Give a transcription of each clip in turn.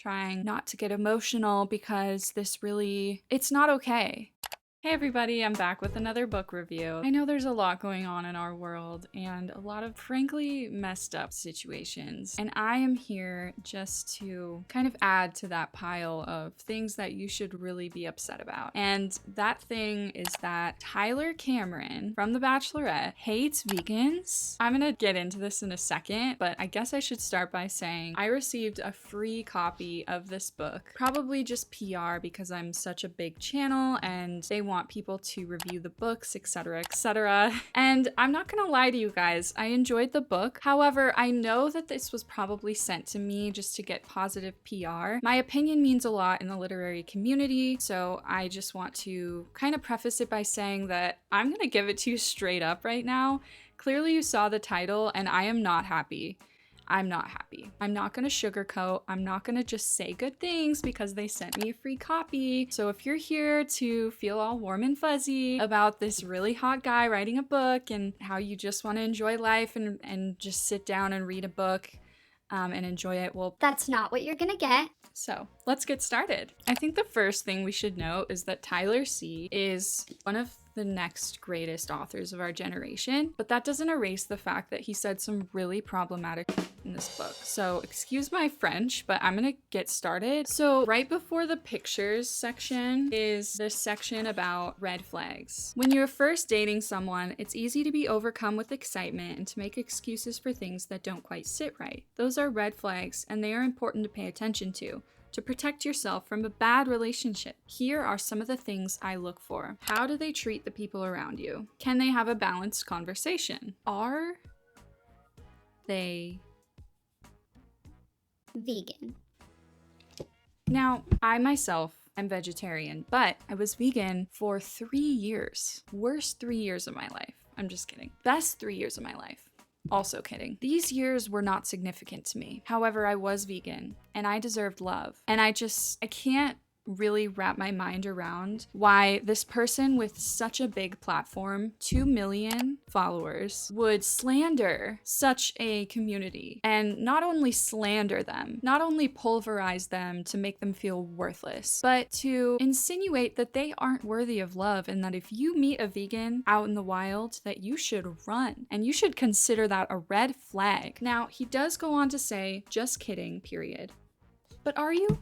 trying not to get emotional because it's not okay. Hey everybody, I'm back with another book review. I know there's a lot going on in our world and a lot of frankly messed up situations, and I am here just to kind of add to that pile of things that you should really be upset about. And that thing is that Tyler Cameron from The Bachelorette hates vegans. I'm gonna get into this in a second, but I guess I should start by saying I received a free copy of this book, probably just PR because I'm such a big channel and they want people to review the books, etc., etc. And I'm not gonna lie to you guys, I enjoyed the book. However, I know that this was probably sent to me just to get positive PR. My opinion means a lot in the literary community, so I just want to kind of preface it by saying that I'm gonna give it to you straight up right now. Clearly you saw the title and I am not happy. I'm not happy. I'm not gonna sugarcoat. I'm not gonna just say good things because they sent me a free copy. So if you're here to feel all warm and fuzzy about this really hot guy writing a book and how you just want to enjoy life and just sit down and read a book and enjoy it, well, that's not what you're gonna get. So let's get started. I think the first thing we should note is that Tyler C. is one of the next greatest authors of our generation, but that doesn't erase the fact that he said some really problematic in this book. So excuse my French, but I'm gonna get started. So right before the pictures section is this section about red flags. When you're first dating someone, it's easy to be overcome with excitement and to make excuses for things that don't quite sit right. Those are red flags, and they are important to pay attention to protect yourself from a bad relationship. Here are some of the things I look for. How do they treat the people around you? Can they have a balanced conversation? Are they vegan? Now, I myself am vegetarian, but I was vegan for 3 years. Worst 3 years of my life. I'm just kidding. Best 3 years of my life. Also kidding. These years were not significant to me. However, I was vegan and I deserved love. And I can't really wrap my mind around why this person with such a big platform, 2 million followers, would slander such a community. And not only slander them, not only pulverize them to make them feel worthless, but to insinuate that they aren't worthy of love and that if you meet a vegan out in the wild, that you should run and you should consider that a red flag. Now, he does go on to say, just kidding, period. But are you?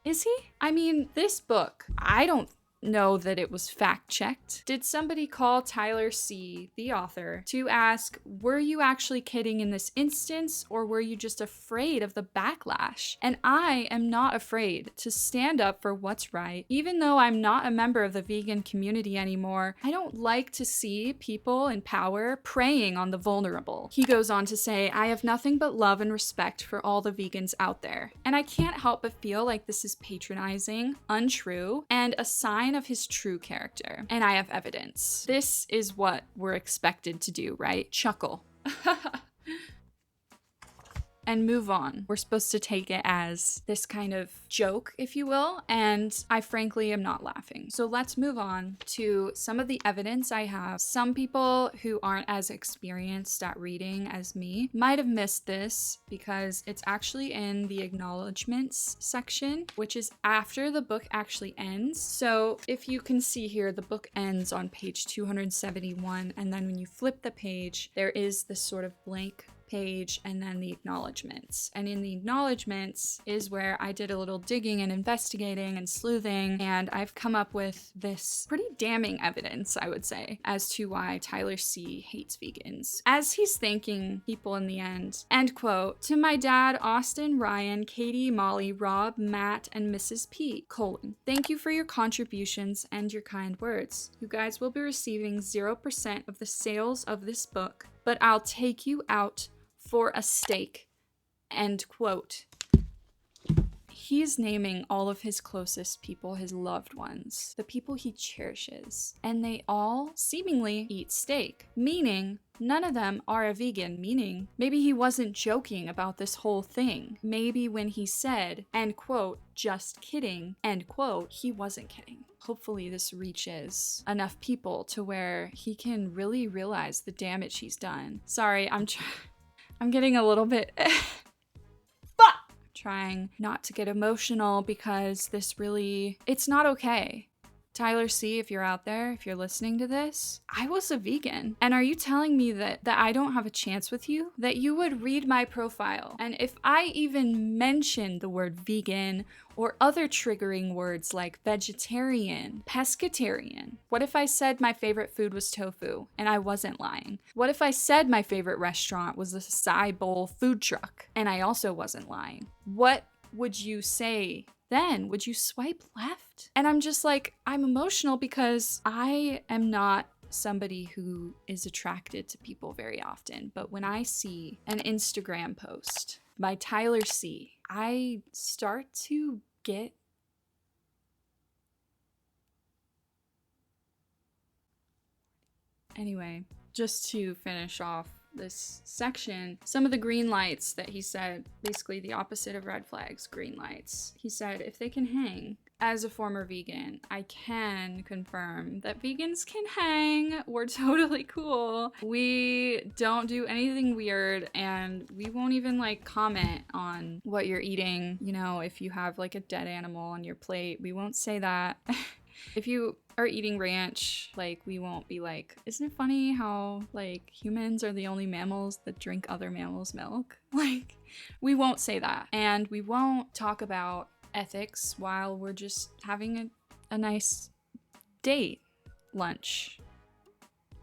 Is he? I mean, this book, I don't know that it was fact-checked. Did somebody call Tyler C., the author, to ask, were you actually kidding in this instance, or were you just afraid of the backlash? And I am not afraid to stand up for what's right. Even though I'm not a member of the vegan community anymore, I don't like to see people in power preying on the vulnerable. He goes on to say, I have nothing but love and respect for all the vegans out there. And I can't help but feel like this is patronizing, untrue, and a sign of his true character. And I have evidence. This is what we're expected to do, right? Chuckle. And move on. We're supposed to take it as this kind of joke, if you will, and I frankly am not laughing. So let's move on to some of the evidence I have. Some people who aren't as experienced at reading as me might have missed this because it's actually in the acknowledgements section, which is after the book actually ends. So if you can see here, the book ends on page 271, and then when you flip the page, there is this sort of blank page and then the acknowledgements. And in the acknowledgements is where I did a little digging and investigating and sleuthing, and I've come up with this pretty damning evidence, I would say, as to why Tyler C. hates vegans. As he's thanking people in the end, end quote, to my dad, Austin, Ryan, Katie, Molly, Rob, Matt, and Mrs. P, colon, thank you for your contributions and your kind words. You guys will be receiving 0% of the sales of this book, but I'll take you out for a steak, end quote. He's naming all of his closest people, his loved ones, the people he cherishes, and they all seemingly eat steak, meaning none of them are a vegan, meaning maybe he wasn't joking about this whole thing. Maybe when he said, end quote, just kidding, end quote, he wasn't kidding. Hopefully this reaches enough people to where he can really realize the damage he's done. Sorry, I'm getting a little bit trying not to get emotional because it's not okay. Tyler C, if you're out there, if you're listening to this, I was a vegan. And are you telling me that I don't have a chance with you? That you would read my profile, and if I even mentioned the word vegan or other triggering words like vegetarian, pescatarian, what if I said my favorite food was tofu and I wasn't lying? What if I said my favorite restaurant was the acai bowl food truck and I also wasn't lying? What would you say then? Would you swipe left? And I'm just like, I'm emotional because I am not somebody who is attracted to people very often. But when I see an Instagram post by Tyler C, I start to get anyway, just to finish off this section, some of the green lights that he said, basically the opposite of red flags, green lights. He said, if they can hang, as a former vegan, I can confirm that vegans can hang. We're totally cool. We don't do anything weird, and we won't even like comment on what you're eating. You know, if you have like a dead animal on your plate, we won't say that. If you are eating ranch, like, we won't be like, isn't it funny how like humans are the only mammals that drink other mammals' milk? Like, we won't say that. And we won't talk about ethics while we're just having a nice date, lunch,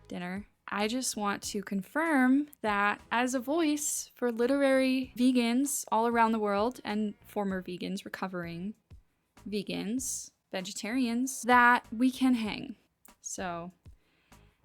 dinner. I just want to confirm that as a voice for literary vegans all around the world and former vegans, recovering vegans, vegetarians, that we can hang. So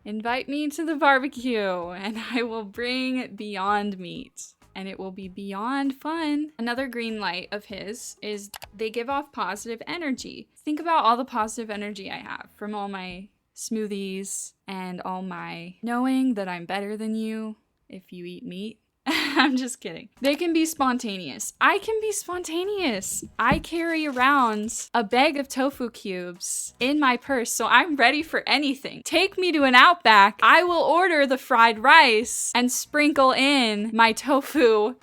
invite me to the barbecue and I will bring Beyond Meat and it will be beyond fun. Another green light of his is they give off positive energy. Think about all the positive energy I have from all my smoothies and all my knowing that I'm better than you if you eat meat. I'm just kidding. They can be spontaneous. I can be spontaneous. I carry around a bag of tofu cubes in my purse, so I'm ready for anything. Take me to an Outback. I will order the fried rice and sprinkle in my tofu.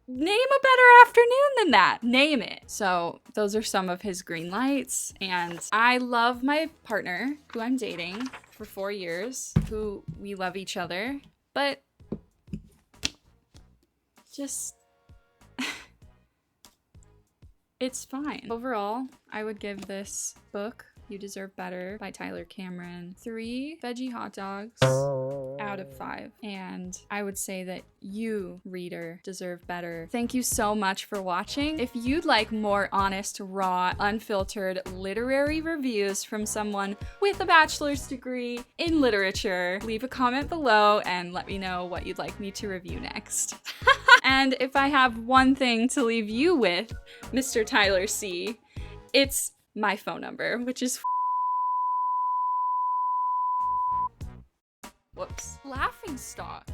Name a better afternoon than that. Name it. So those are some of his green lights. And I love my partner, who I'm dating for 4 years, who we love each other, but just, it's fine. Overall, I would give this book, You Deserve Better by Tyler Cameron, 3 veggie hot dogs out of 5. And I would say that you, reader, deserve better. Thank you so much for watching. If you'd like more honest, raw, unfiltered literary reviews from someone with a bachelor's degree in literature, leave a comment below and let me know what you'd like me to review next. And if I have one thing to leave you with, Mr. Tyler C, it's my phone number, which is whoops, laughing stock.